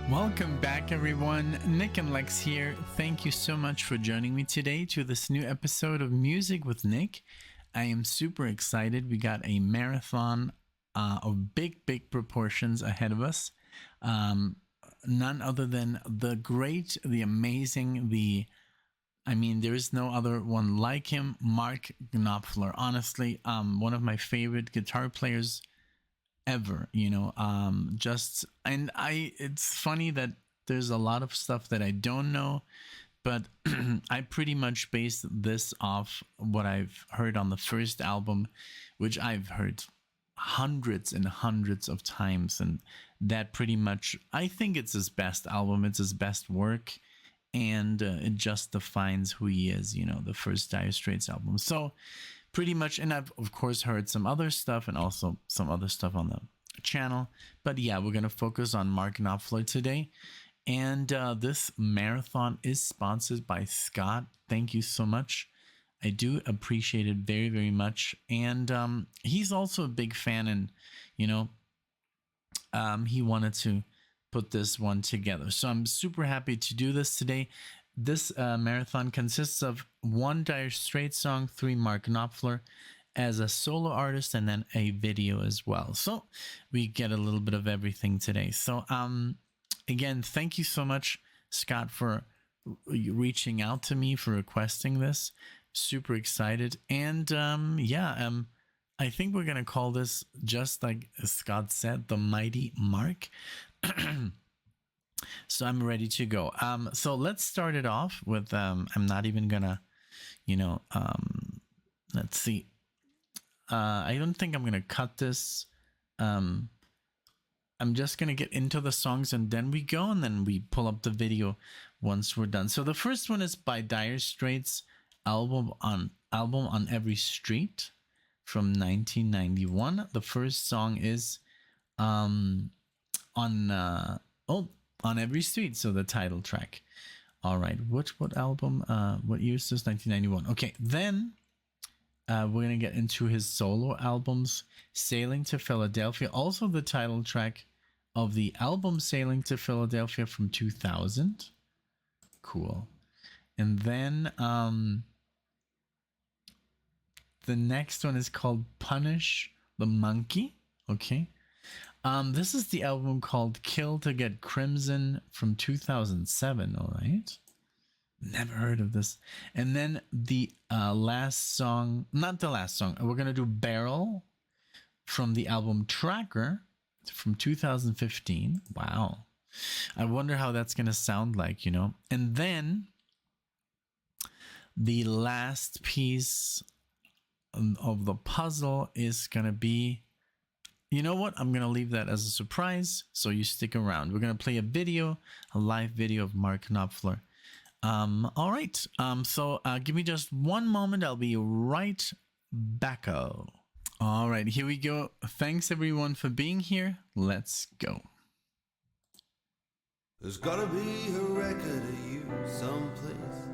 Welcome back, everyone. Nick and Lex here. Thank you so much for joining me today to this new episode of Music with Nick. I am super excited. We got a marathon of big proportions ahead of us. None other than the great, the amazing, there is no other one like him, Mark Knopfler. Honestly, one of my favorite guitar players ever, it's funny that there's a lot of stuff that I don't know, but I pretty much based this off what I've heard on the first album, which I've heard hundreds and hundreds of times, and that pretty much, I think it's his best album, it's his best work, and it just defines who he is, the first Dire Straits album. So pretty much, and I've of course heard some other stuff and also some other stuff on the channel, but yeah, we're gonna focus on Mark Knopfler today. And this marathon is sponsored by Scott. Thank you so much. I do appreciate it very much. And he's also a big fan, and he wanted to put this one together, so I'm super happy to do this today. This marathon consists of 1 Dire Straits song, 3 Mark Knopfler as a solo artist, and then a video as well. So we get a little bit of everything today. So again, thank you so much, Scott, for reaching out to me, for requesting this. Super excited. And I think we're going to call this, just like Scott said, the Mighty Mark. So I'm ready to go. So let's start it off with, I'm not even gonna, let's see. I don't think I'm gonna cut this. I'm just gonna get into the songs, and then we go, and then we pull up the video once we're done. So the first one is by Dire Straits, album on Every Street from 1991. The first song is on Every Street, so the title track. All right, what album, what year is this? 1991. Okay, then we're gonna get into his solo albums, Sailing to Philadelphia, also the title track of the album Sailing to Philadelphia from 2000. Cool. And then the next one is called Punish the Monkey. Okay. This is the album called Kill to Get Crimson from 2007. All right. Never heard of this. And then the last song, not the last song, we're going to do Beryl from the album Tracker from 2015. Wow. I wonder how that's going to sound like, And then the last piece of the puzzle is going to be, you know what? I'm going to leave that as a surprise, so you stick around. We're going to play a live video of Mark Knopfler. All right. So give me just one moment. I'll be right back. All right, here we go. Thanks everyone for being here. Let's go. There's gotta be a record of you someplace.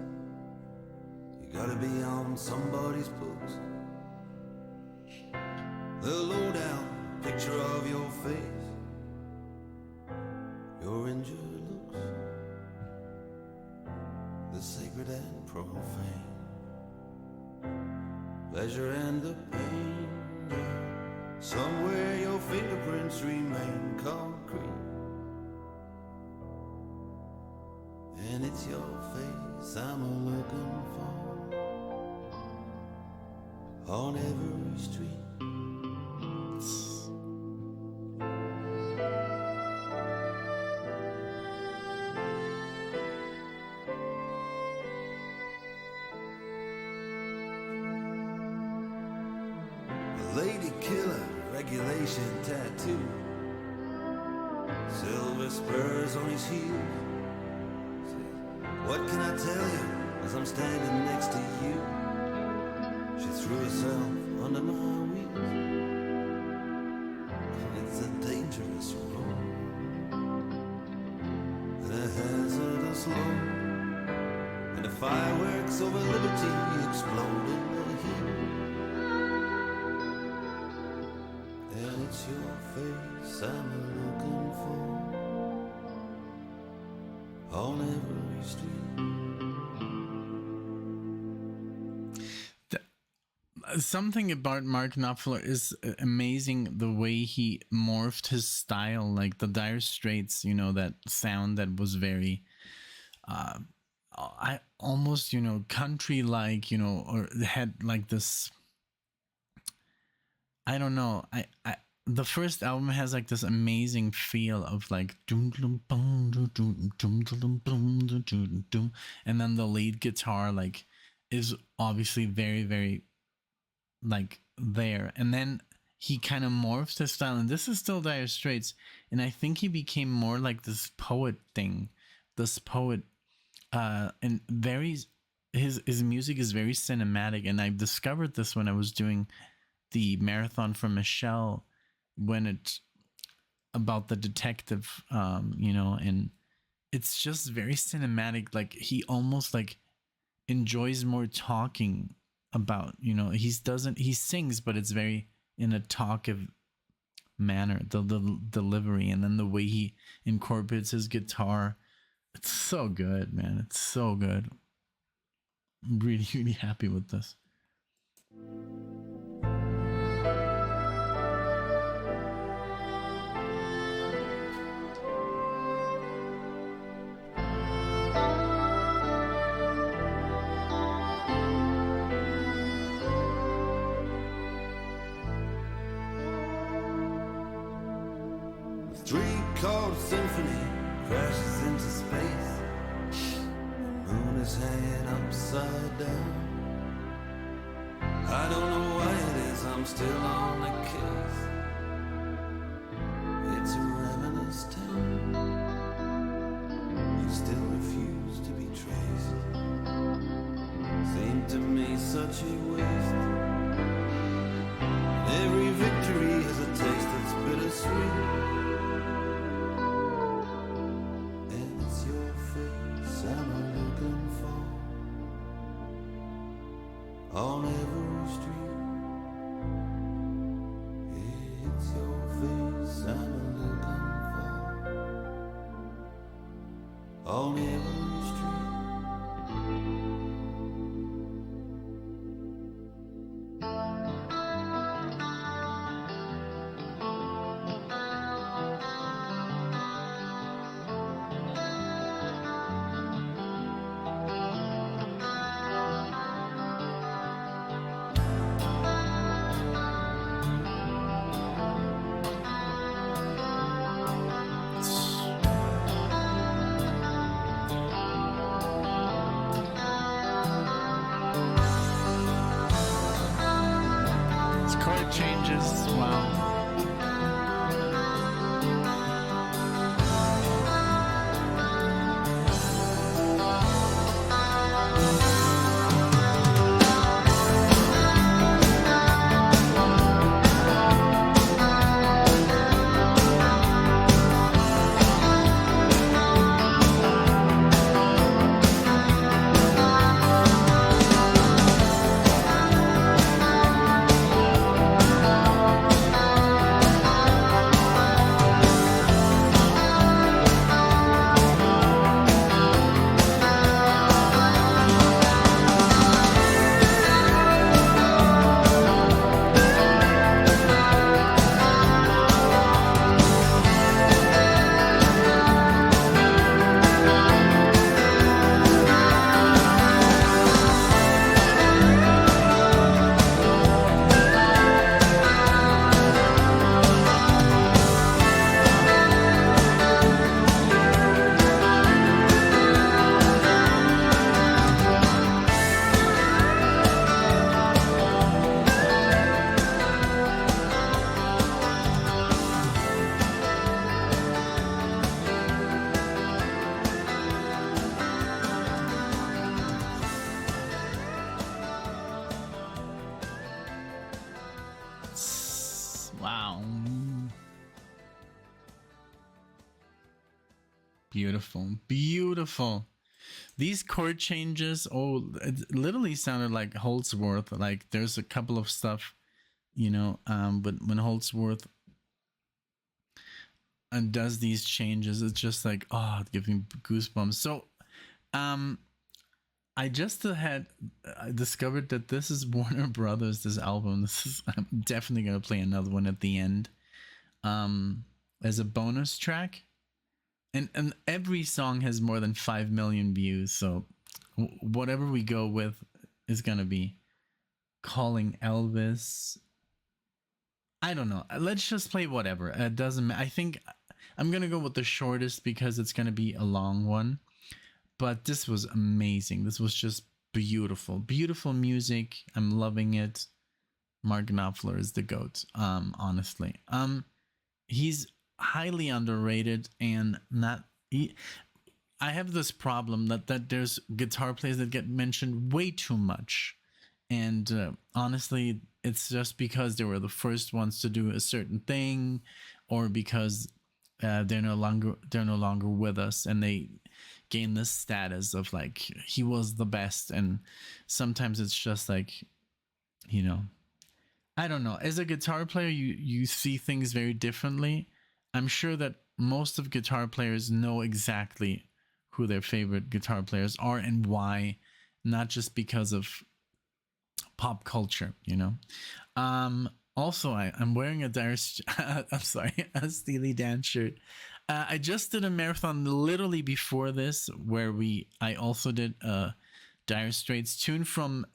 You gotta be on somebody's books. The lowdown picture of your face, your injured looks, the sacred and profane, pleasure and the pain. Somewhere your fingerprints remain concrete, and it's your face I'm looking for on every street. Lady killer, regulation tattoo, silver spurs on his heels. What can I tell you as I'm standing next to you? She threw herself under my wheels. It's a dangerous road and a hazardous load, and the fireworks over liberty explode in the heat. And it's your face I'm looking for on every street. Something about Mark Knopfler is amazing, the way he morphed his style, like the Dire Straits, you know, that sound that was very I almost, you know, country like, you know, or had like this, I don't know, I the first album has like this amazing feel of like and then the lead guitar like is obviously very like there, and then he kind of morphs his style, and this is still Dire Straits, and I think he became more like this poet thing, this poet, and very, his music is very cinematic, and I discovered this when I was doing the marathon for Michelle, when it's about the detective, you know, and it's just very cinematic, like he almost like enjoys more talking about, you know, he sings, but it's very in a talkative manner, the delivery, and then the way he incorporates his guitar, it's so good, man, it's so good. I'm really happy with this. Three-chord symphony crashes into space. The moon is hanging upside down. I don't know why it is, I'm still on the case. It's a ravenous town. You still refuse to be traced. Seemed to me such a waste. Every victory has a taste that's bittersweet. On every street, it's your face I'm looking for. On every street. Changes, wow. Wow. Beautiful. Beautiful. These chord changes, oh, it literally sounded like Holdsworth. Like there's a couple of stuff, you know, but when Holdsworth and does these changes, it's just like, oh, it gives me goosebumps. So I just I discovered that this is Warner Brothers, this album. I'm definitely gonna play another one at the end as a bonus track. And every song has more than 5 million views, so whatever we go with is gonna be Calling Elvis. I don't know. Let's just play whatever. It doesn't matter. I think I'm gonna go with the shortest because it's gonna be a long one. But this was amazing. This was just beautiful. Beautiful music. I'm loving it. Mark Knopfler is the GOAT, honestly. He's highly underrated and I have this problem that there's guitar players that get mentioned way too much. And honestly, it's just because they were the first ones to do a certain thing, or because they're no longer with us, and they gain this status of like he was the best. And sometimes it's just like, you know, I don't know. As a guitar player, you see things very differently. I'm sure that most of guitar players know exactly who their favorite guitar players are and why, not just because of pop culture, you know. Also, I'm wearing a a Steely Dan shirt. I just did a marathon literally before this, where I also did a Dire Straits tune from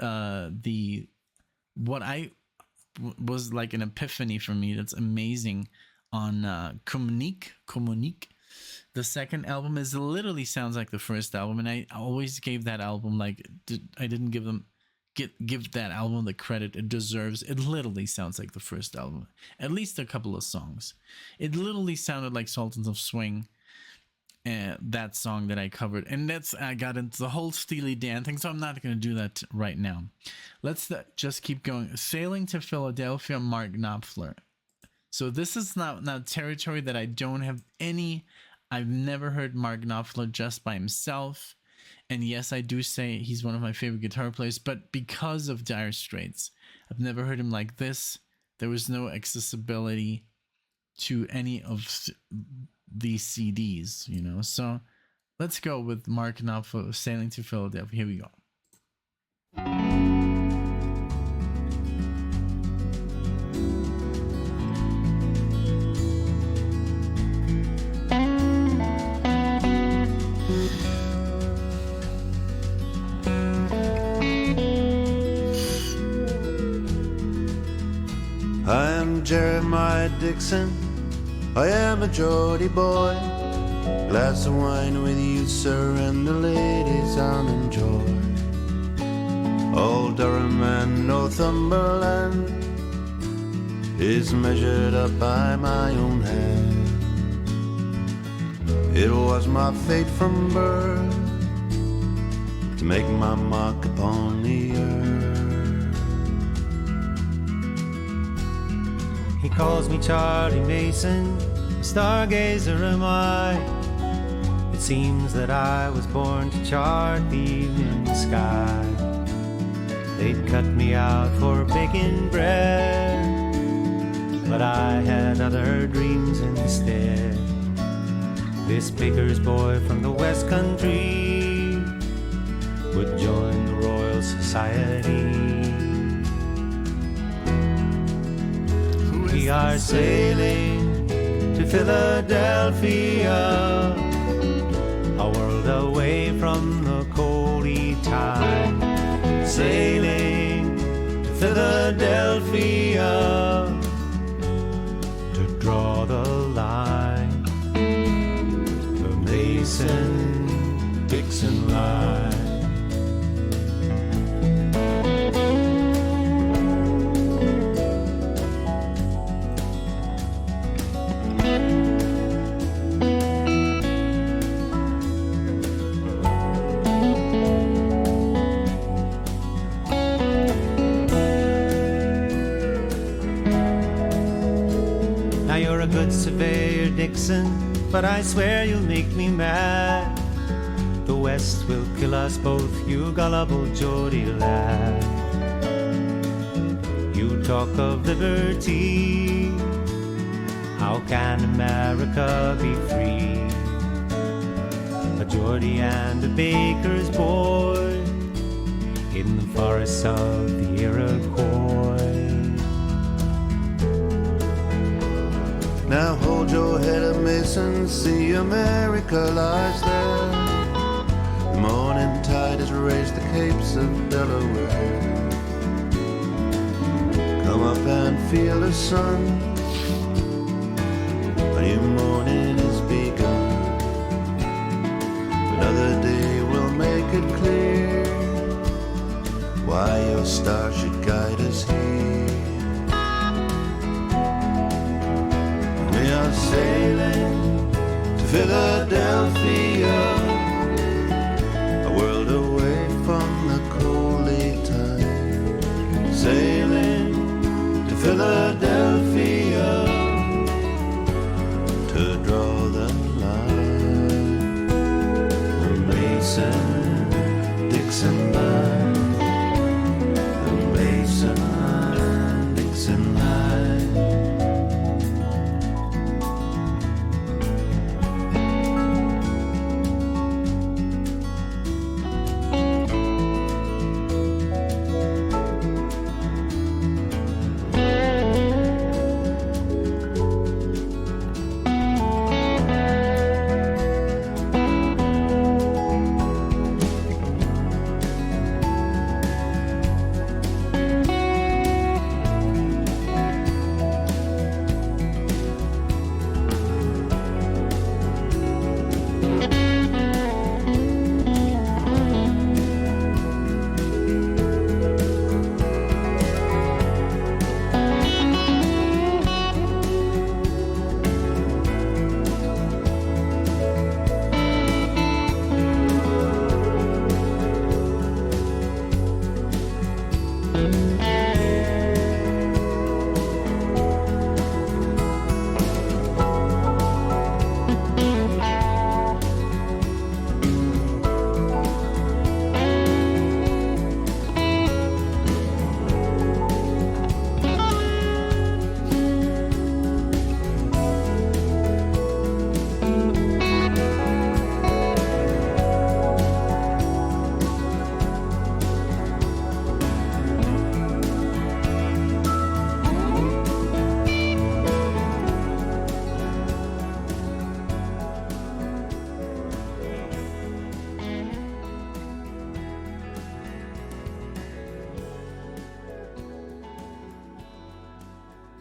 was like an epiphany for me. That's amazing. On Communique. The second album literally sounds like the first album, and I always gave that album I didn't give that album the credit it deserves. It literally sounds like the first album, at least a couple of songs. It literally sounded like Sultans of Swing, that song that I covered, and I got into the whole Steely Dan thing, so I'm not going to do that right now. Let's just keep going. Sailing to Philadelphia, Mark Knopfler. So this is now territory that I don't have any. I've never heard Mark Knopfler just by himself. And yes, I do say he's one of my favorite guitar players, but because of Dire Straits, I've never heard him like this. There was no accessibility to any of these CDs, you know. So let's go with Mark Knopfler, Sailing to Philadelphia. Here we go. I am Jeremiah Dixon, I am a Geordie boy. Glass of wine with you, sir, and the ladies I'll enjoy. Old Durham and Northumberland is measured up by my own hand. It was my fate from birth to make my mark upon the earth. He calls me Charlie Mason, stargazer am I. It seems that I was born to chart the evening sky. They'd cut me out for baking bread, but I had other dreams instead. This baker's boy from the West Country would join the Royal Society. We are sailing to Philadelphia, a world away from the coldy tide. Sailing to Philadelphia to draw the line, the Mason-Dixon line. Surveyor Dixon, but I swear you'll make me mad. The West will kill us both, you gullible Geordie lad. You talk of liberty, how can America be free? A Geordie and a baker's boy in the forests of the Iroquois. Now hold your head up, Mason, see America lies there. The morning tide has raised the capes of Delaware. Come up and feel the sun, a new morning is begun. Another day will make it clear why your star should guide us here. We are sailing to Philadelphia, a world away from the coldly tide. Sailing to Philadelphia to draw the line. The Mason-Dixon line. The Mason-Dixon line.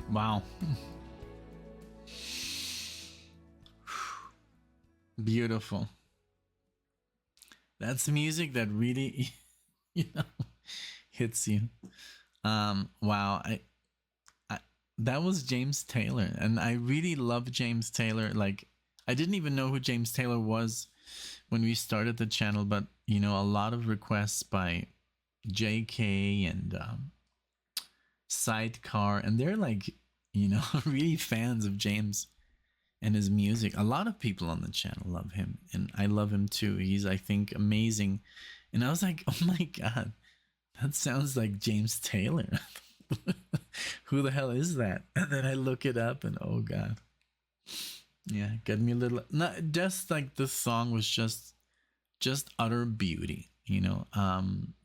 Wow. Beautiful. That's music that really, you know, hits you. Wow. I that was James Taylor, and I really love James Taylor. Like, I didn't even know who James Taylor was when we started the channel, but you know, a lot of requests by JK and Sidecar, and they're like, you know, really fans of James and his music. A lot of people on the channel love him, and I love him too. He's, I think, amazing. And I was like, oh my god, that sounds like James Taylor. Who the hell is that? And then I look it up, and oh god, yeah, got me a little. Not just like this song was just utter beauty. You know,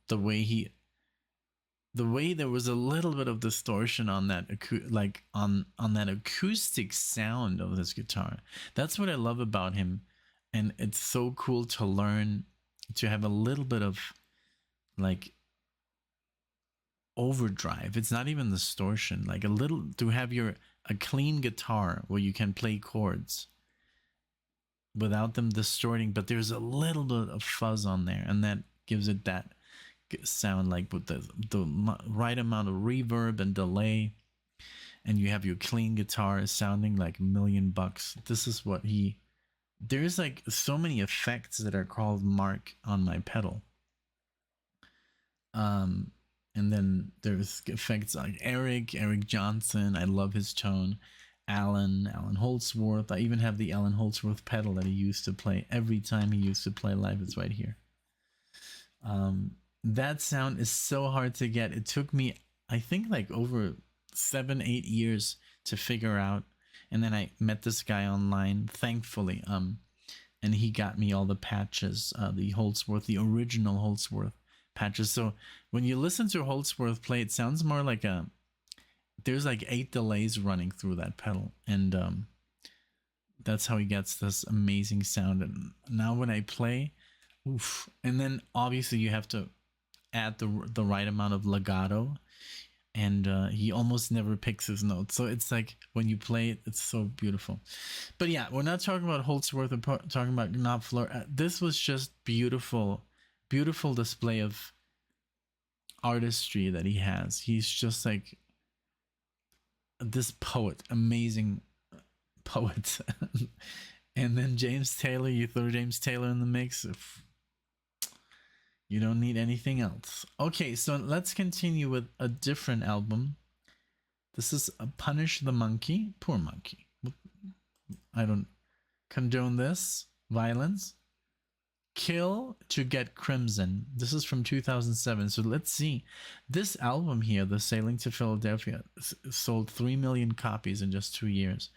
the way there was a little bit of distortion on that like on that acoustic sound of this guitar. That's what I love about him, and it's so cool to learn to have a little bit of like overdrive. It's not even distortion, like a little, to have a clean guitar where you can play chords without them distorting, but there's a little bit of fuzz on there, and that gives it that sound, like with the right amount of reverb and delay, and you have your clean guitar sounding like $1,000,000. This is what there's like so many effects that are called Mark on my pedal. And then there's effects like Eric Johnson. I love his tone. Alan Holdsworth. I even have the Alan Holdsworth pedal that he used to play every time he used to play live. It's right here. That sound is so hard to get. It took me, I think, like over 7-8 years to figure out. And then I met this guy online, thankfully, and he got me all the patches, the Holdsworth, the original Holdsworth patches. So when you listen to Holdsworth play, it sounds more like there's like 8 delays running through that pedal, and that's how he gets this amazing sound. And now when I play, oof. And then obviously you have to add the right amount of legato, and he almost never picks his notes, so it's like when you play it, it's so beautiful. But yeah, we're not talking about Holdsworth, we're talking about Knopfler. This was just beautiful display of artistry that he has. He's just like this poet, amazing poet. And then James Taylor, you throw James Taylor in the mix, you don't need anything else. Okay, so let's continue with a different album. This is Punish the Monkey. Poor monkey. I don't condone this violence. Kill to Get Crimson. This is from 2007. So let's see. This album here, The Sailing to Philadelphia, sold 3 million copies in just 2 years.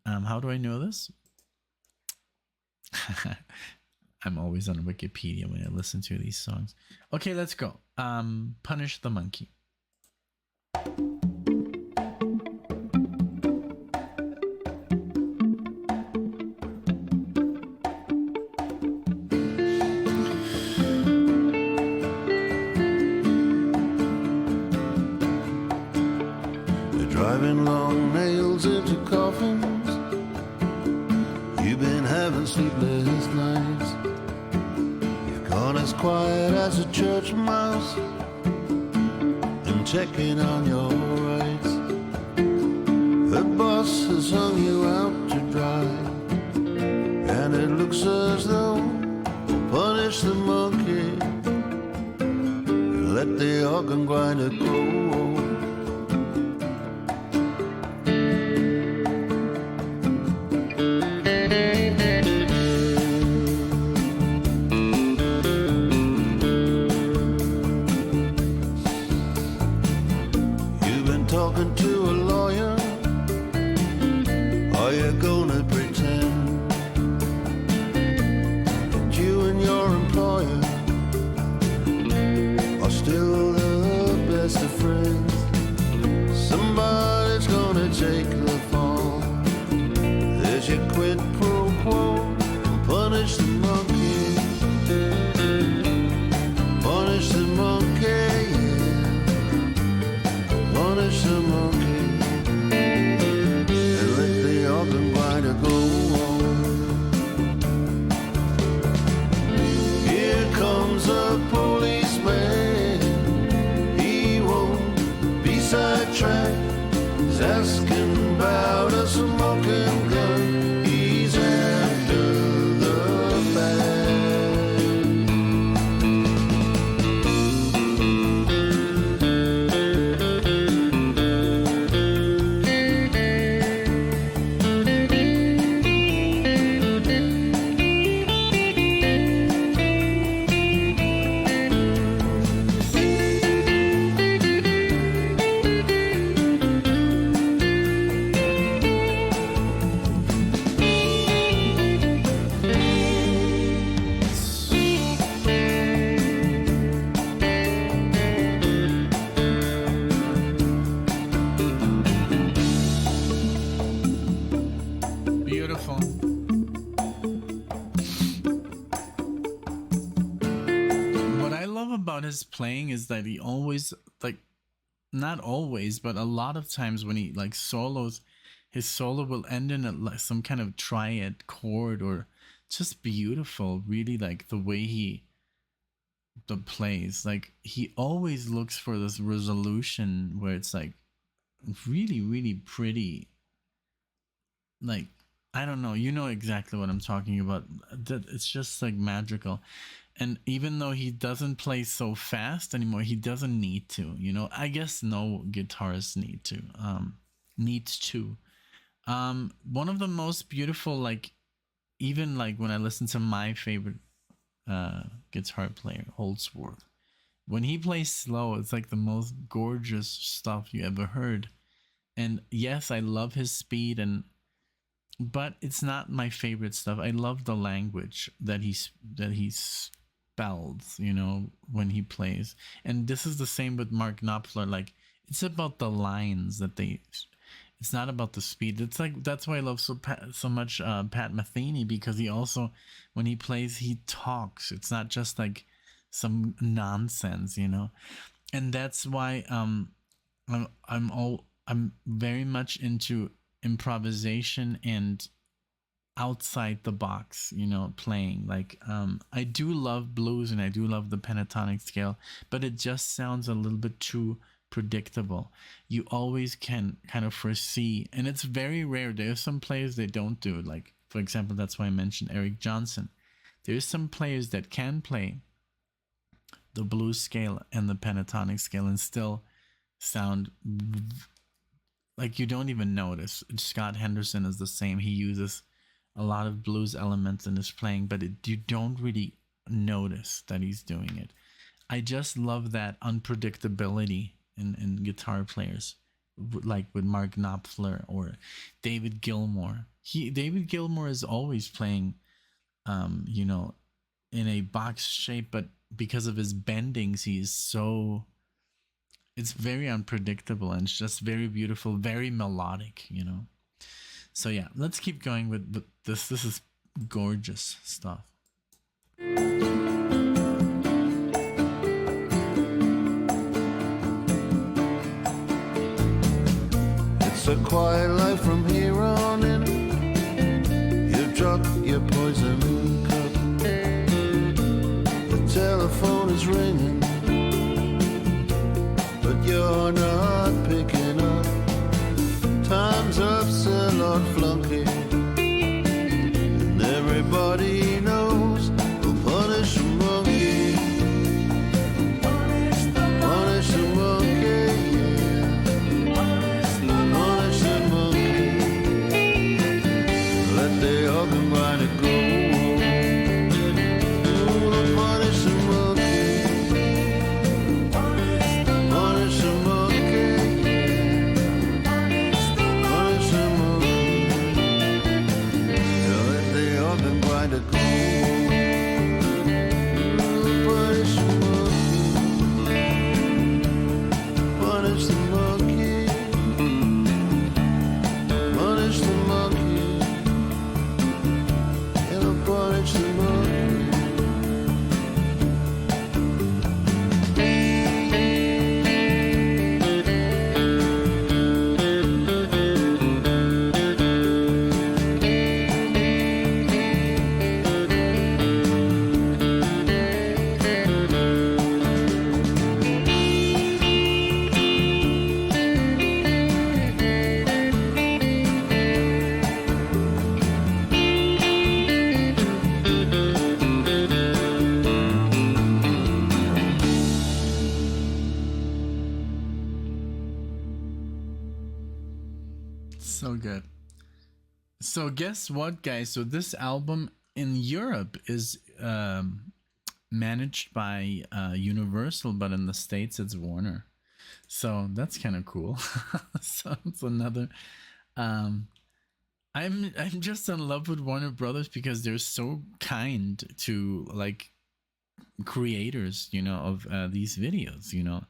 How do I know this? I'm always on Wikipedia when I listen to these songs. Okay, let's go. Punish the Monkey. They're driving long nails into coffins. You've been having sleepless nights. Gone as quiet as a church mouse and checking on your rights. The boss has hung you out to dry, and it looks as though we'll punish the monkey and let the organ grinder go. Talking to a lawyer, are you gonna pretend that you and your employer are still the best of friends? Somebody's gonna take the fall. There's your quid pro quo. Punish the monkey. Punish the monkey, yeah. Punish the monkey and let the organ grinder go on. Here comes a policeman. He won't be sidetracked. He's asking about a smoking gun. He's after the bag. Beautiful. What I love about his playing is that he always, like, not always, but a lot of times when he like solos, his solo will end in like some kind of triad chord, or just beautiful. Really, like the way he plays, like he always looks for this resolution where it's like really, really pretty. Like, I don't know, you know exactly what I'm talking about. That it's just like magical. And even though he doesn't play so fast anymore, he doesn't need to, you know. I guess no guitarist needs to. One of the most beautiful, like, even like when I listen to my favorite guitar player, Holdsworth, when he plays slow, it's like the most gorgeous stuff you ever heard. And yes, I love his speed, and but it's not my favorite stuff. I love the language that he spells, you know, when he plays. And this is the same with Mark Knopfler. Like, it's about the lines that they. It's not about the speed. It's like that's why I love so much Pat Metheny, because he also, when he plays, he talks. It's not just like some nonsense, you know. And that's why I'm very much into improvisation and outside the box, you know, playing. Like I do love blues and I do love the pentatonic scale, but it just sounds a little bit too predictable. You always can kind of foresee, and it's very rare. There's some players that don't do it. Like, for example, that's why I mentioned Eric Johnson. There's some players that can play the blues scale and the pentatonic scale and still sound like you don't even notice. Scott Henderson is the same. He uses a lot of blues elements in his playing, but you don't really notice that he's doing it. I just love that unpredictability in guitar players, like with Mark Knopfler or David Gilmour. David Gilmour is always playing, you know, in a box shape, but because of his bendings, he's so. It's very unpredictable and it's just very beautiful, very melodic, you know. So yeah, let's keep going with this. This is gorgeous stuff. It's a quiet life from here on in. You've dropped your poison cup. The telephone is ringing, but you're not picking up. Time's up, said Lord Flunky, and everybody knows we'll punish a monkey. Punish the monkey, yeah. Punish the monkey. Let the organ grinder go. Punish the monkey. Punish the monkey, punish the monkey. Let the organ grinder go. Punish the monkey. Punish the monkey. Punish the monkey. It'll punish the monkey. So good. So guess what, guys? So this album in Europe is managed by Universal, but in the States it's Warner. So that's kind of cool. So it's another. I'm just in love with Warner Brothers because they're so kind to like creators, you know, of these videos, you know.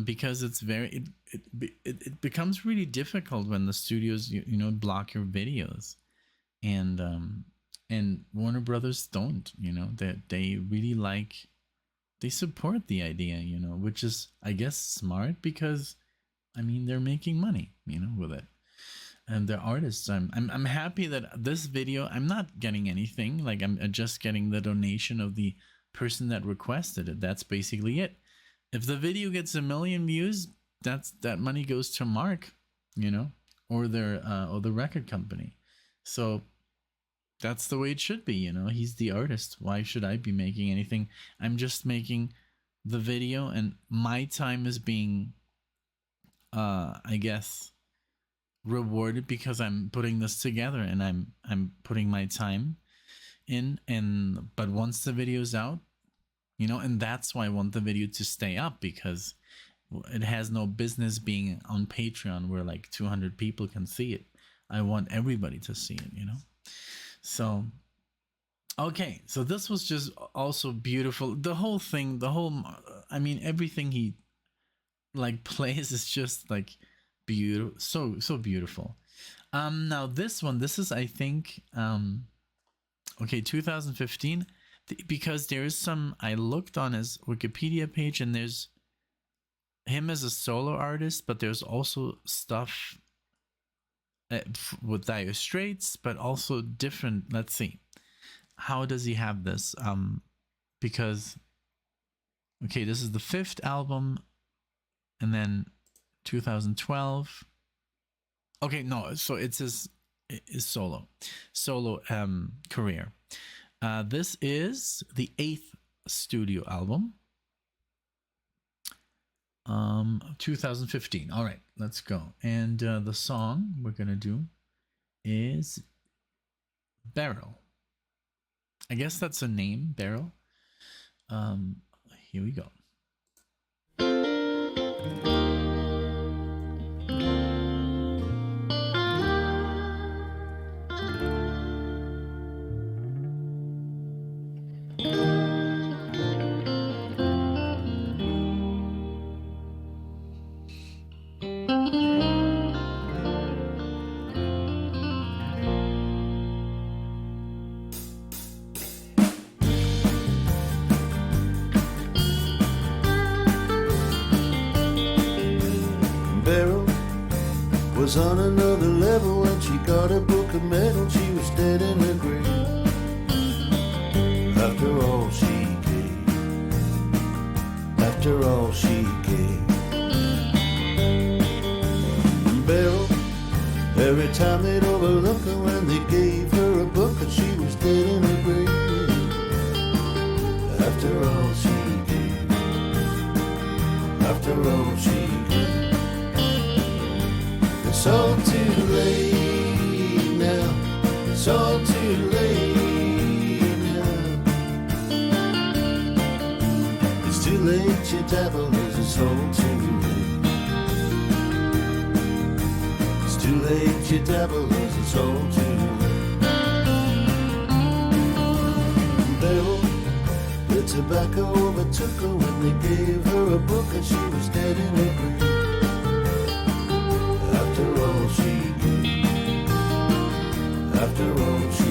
Because it's very it becomes really difficult when the studios you know block your videos, and Warner Brothers don't, you know, they really like, they support the idea, you know, which is I guess smart because I mean they're making money, you know, with it, and they're artists. I'm happy that this video, I'm not getting anything, like I'm just getting the donation of the person that requested it. That's basically it. If the video gets 1 million views, that money goes to Mark, you know, or the record company. So that's the way it should be, you know. He's the artist. Why should I be making anything? I'm just making the video, and my time is being, I guess, rewarded because I'm putting this together and I'm putting my time in. And but once the video's out, you know, and that's why I want the video to stay up, because it has no business being on Patreon where like 200 people can see it. I want everybody to see it, So, okay, so this was just also beautiful. The whole thing, I mean, everything he like plays is just like beautiful, so beautiful. Now this is, I think, okay, 2015, because there is some. I looked on his Wikipedia page, and there's him as a solo artist, but there's also stuff with Dire Straits, but also different. Let's see, how does he have this? Because okay, this is the 5th album, and then 2012. Okay, no, so it's his solo career. This is the 8th studio album. 2015. All right, let's go. And the song we're gonna do is Beryl. I guess that's a name, Beryl. Here we go. Beryl was on another level when she got a book of medal. She was dead in her grave. After all she gave, after all she gave. Beryl, every time they'd overlook her when they gave her a book, and she was dead in her grave. After all she gave, after all she gave. It's all too late now. It's all too late now. It's too late, you dabblers. It's all too late. It's too late, you dabblers. It's all too late. Beryl, the tobacco overtook her when they gave her a book, and she was dead in her grave. After all she gave, after all she gave.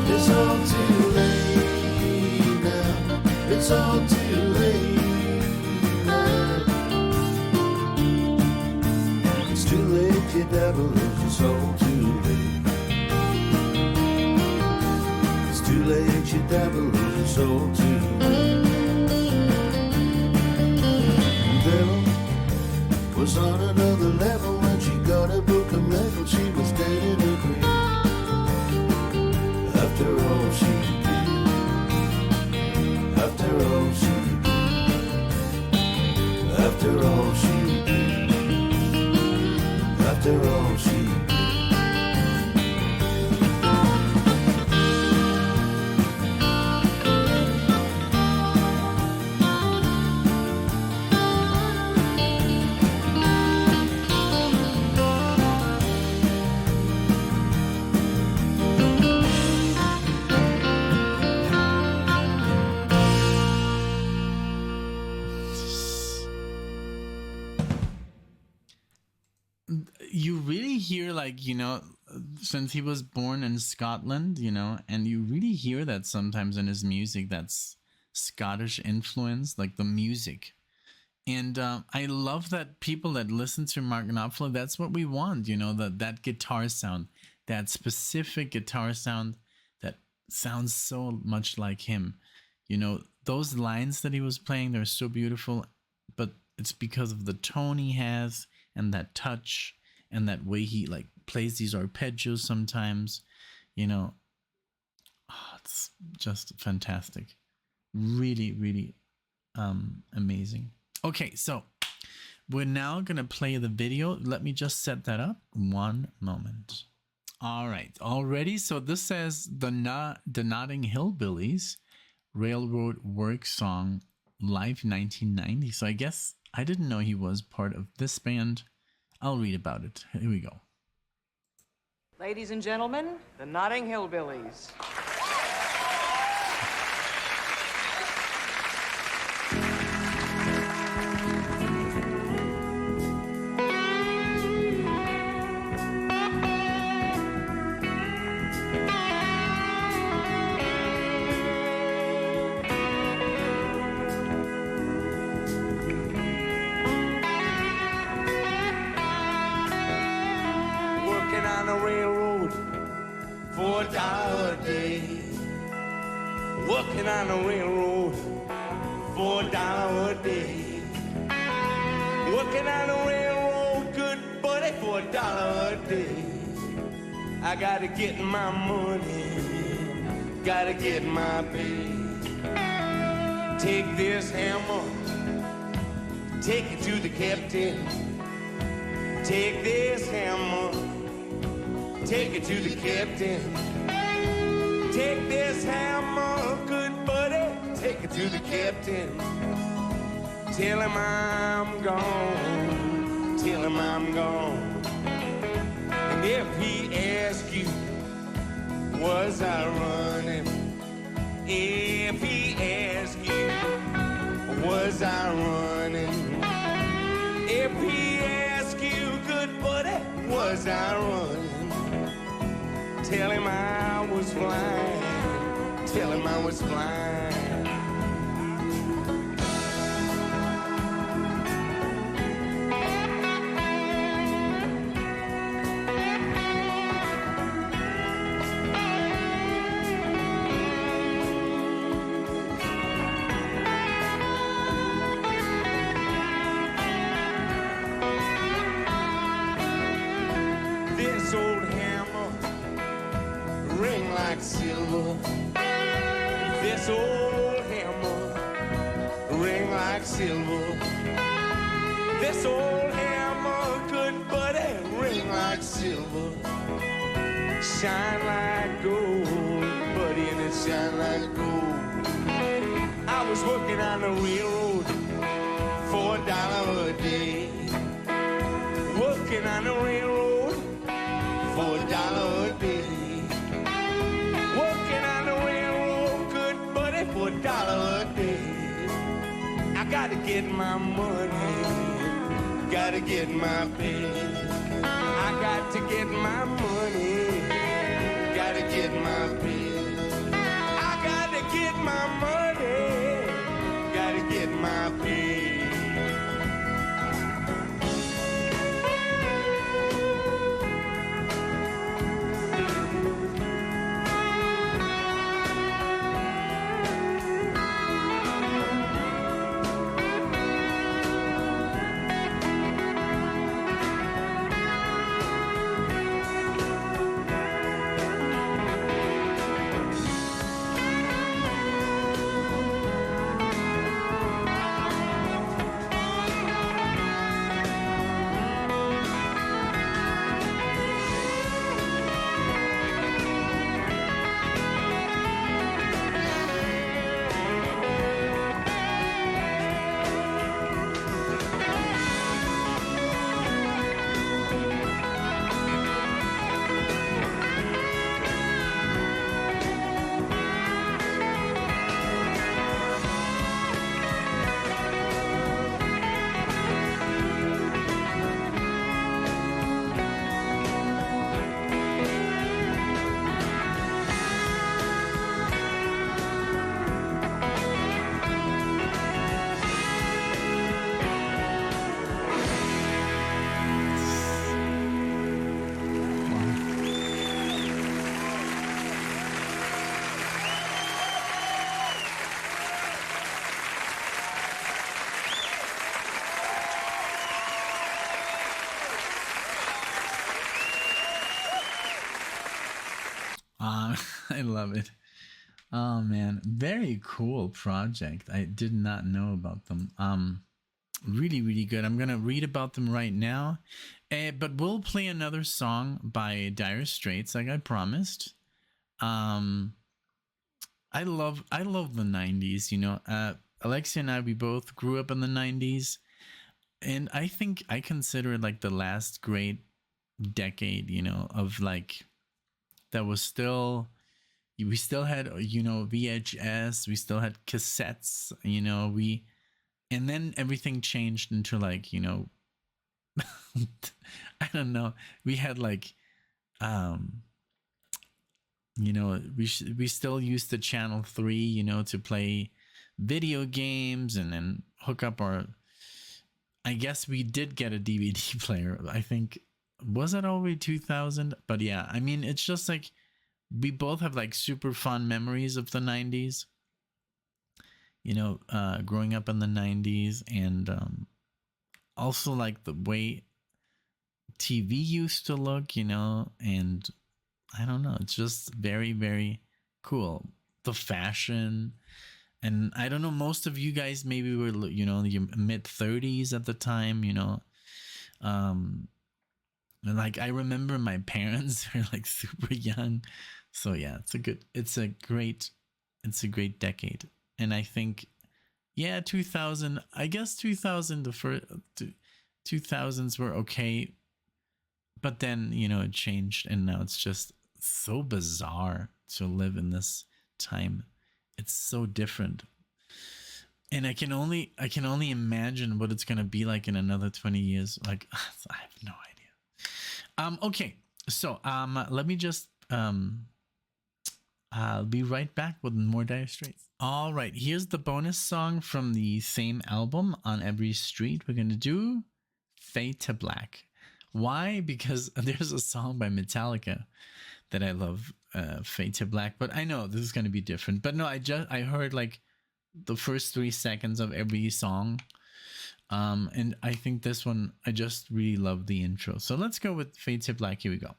It's all too late now. It's all too late. You devil, it's all too late. It's too late, you devil, it's all too late. Beryl was on another level when she got a book of metal. She was dead in her grave. After all she gave, after all she gave, after all she gave. After all she You really hear, like, since he was born in Scotland, and you really hear that sometimes in his music, that's Scottish influence, like the music. And I love that people that listen to Mark Knopfler, that's what we want, that guitar sound, that specific guitar sound that sounds so much like him. Those lines that he was playing, they're so beautiful, but it's because of the tone he has and that touch and that way he like plays these arpeggios sometimes, it's just fantastic. Really, really amazing. Okay, so We're now going to play the video. Let me just set that up. One moment. All right. All ready? So this says the Notting Hillbillies Railroad Worksong Live 1990. So I guess I didn't know he was part of this band. I'll read about it. Here we go. Ladies and gentlemen, the Notting Hillbillies. Working on the railroad for $1 a day. Working on the railroad, good buddy, for $1 a day. I gotta get my money, gotta get my pay. Take this hammer, take it to the captain. Take this hammer, take it to the captain. Take this hammer, good buddy, take it to the captain. Tell him I'm gone, tell him I'm gone. And if he asks you, was I running? If he asks you, was I running? If he asks you, good buddy, was I running? Tell him I was flying, tell him I was flying. This old hammer ring like silver. This old hammer ring like silver. This old hammer, good buddy, ring like silver. Shine like gold, buddy, and it shine like gold. I was working on the railroad for $1 a day. Working on the railroad for $1 a day. Working on the railroad, good buddy, for $1 a day. I gotta get my money, gotta get my pay. I got to get my money, gotta get my pay. I gotta get my money, gotta get my pay. I love it. Oh man, very cool project. I did not know about them. Really, really good. I'm gonna read about them right now, but we'll play another song by Dire Straits, like I promised. Um, I love the '90s. You know, Alexia and I, we both grew up in the '90s, and I think I consider it like the last great decade. You know, of like that was still, we still had, you know, VHS, we still had cassettes. You know, and then everything changed into like, you know, I don't know, we had like, um you know, we still used the channel 3, you know, to play video games and then hook up our, I guess we did get a DVD player, I think. Was it already 2000? But yeah, I mean, it's just like we both have like super fun memories of the 90s, you know, growing up in the 90s. And also like the way TV used to look, you know, and I don't know, it's just very, very cool. The fashion, and I don't know, most of you guys maybe were, you know, your mid 30s at the time, you know. Like I remember my parents were like super young. So yeah, it's a great decade. And I think, yeah, 2000, I guess 2000, the first 2000s were okay, but then, you know, it changed, and now it's just so bizarre to live in this time. It's so different, and I can only imagine what it's gonna be like in another 20 years. Like I have no idea. Okay, so let me just I'll be right back with more Dire Straits. All right, here's the bonus song from the same album, On Every Street. We're gonna do Fade to Black. Why? Because there's a song by Metallica that I love, Fade to Black, but I know this is going to be different. But no, I heard like the first 3 seconds of every song, and I think this one, I just really love the intro. So let's go with Fade to Black. Here we go.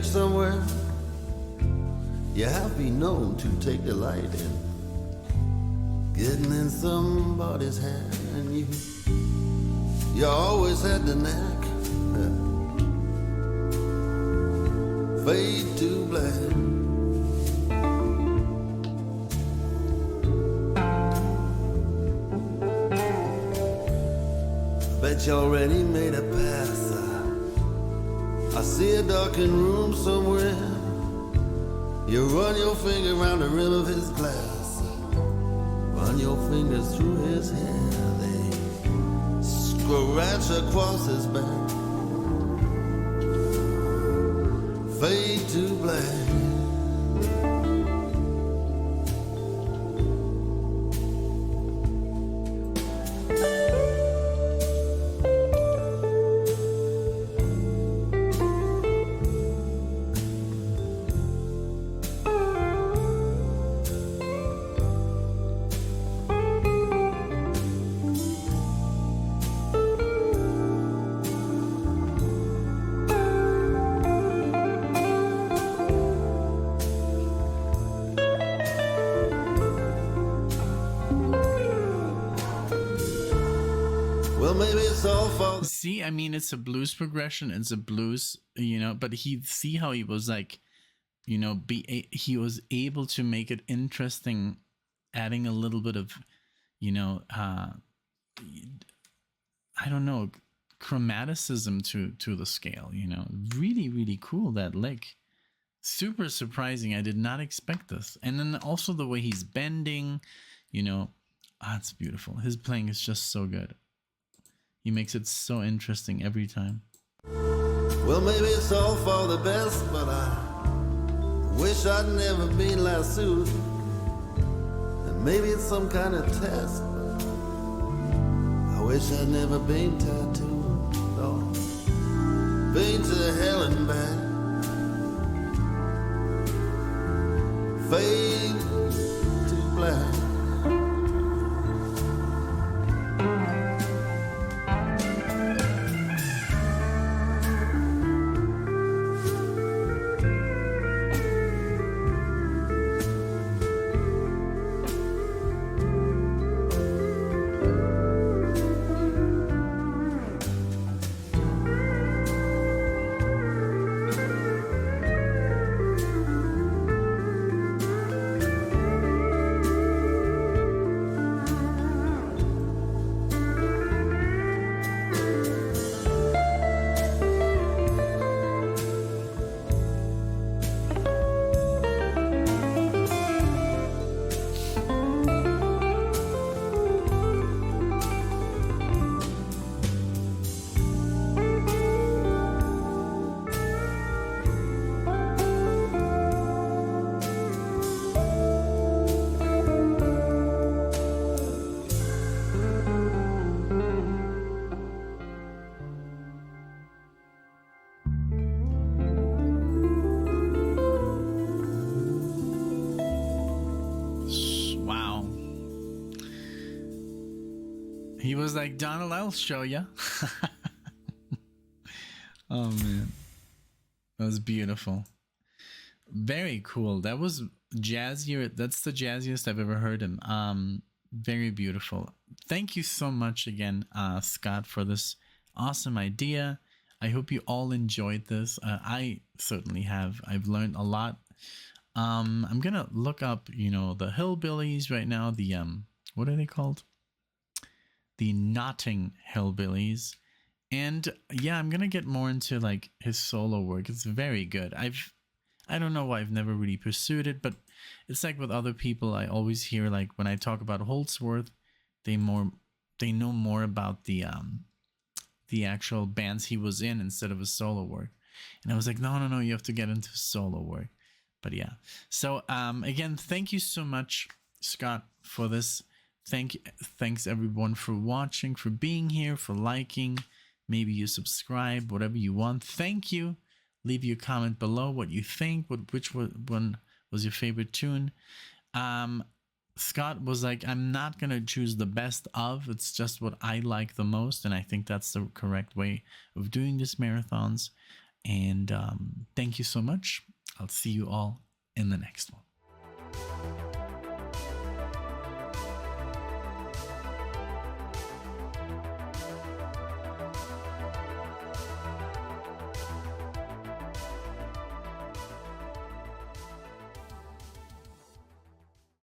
Somewhere you have been known to take delight in getting in somebody's hand, and you always had the knack. Fade to black. Bet you already made a pass. I see a darkened room somewhere. You run your finger around the rim of his glass, run your fingers through his hair. They scratch across his back. Fade to black. See, I mean, it's a blues progression. It's a blues, you know, but see how he was like, you know, he was able to make it interesting, adding a little bit of, you know, I don't know, chromaticism to the scale, you know. Really, really cool, that lick. Super surprising. I did not expect this. And then also the way he's bending, you know, it's beautiful. His playing is just so good. He makes it so interesting every time. Well, maybe it's all for the best, but Wish I'd never been lassoed. And maybe it's some kind of test. I wish I'd never been tattooed. Oh, been to hell and back. Fade to black. Wow. He was like Donald, I'll show ya. Oh man, that was beautiful. Very cool. That was jazzier. That's the jazziest I've ever heard him. Very beautiful. Thank you so much again, Scott, for this awesome idea. I hope you all enjoyed this. I certainly have. I've learned a lot. I'm gonna look up, the Hillbillies right now. The what are they called? The Notting Hillbillies. And yeah, I'm gonna get more into like his solo work. It's very good. I don't know why I've never really pursued it, but it's like with other people, I always hear like when I talk about Holdsworth, they know more about the actual bands he was in instead of his solo work. And I was like, no, you have to get into solo work. But yeah. So again, thank you so much, Scott, for this. Thanks everyone for watching, for being here, for liking. Maybe you subscribe, whatever you want. Thank you. Leave your comment below what you think, which one was your favorite tune. Scott was like, I'm not going to choose the best of. It's just what I like the most. And I think that's the correct way of doing these marathons. And thank you so much. I'll see you all in the next one.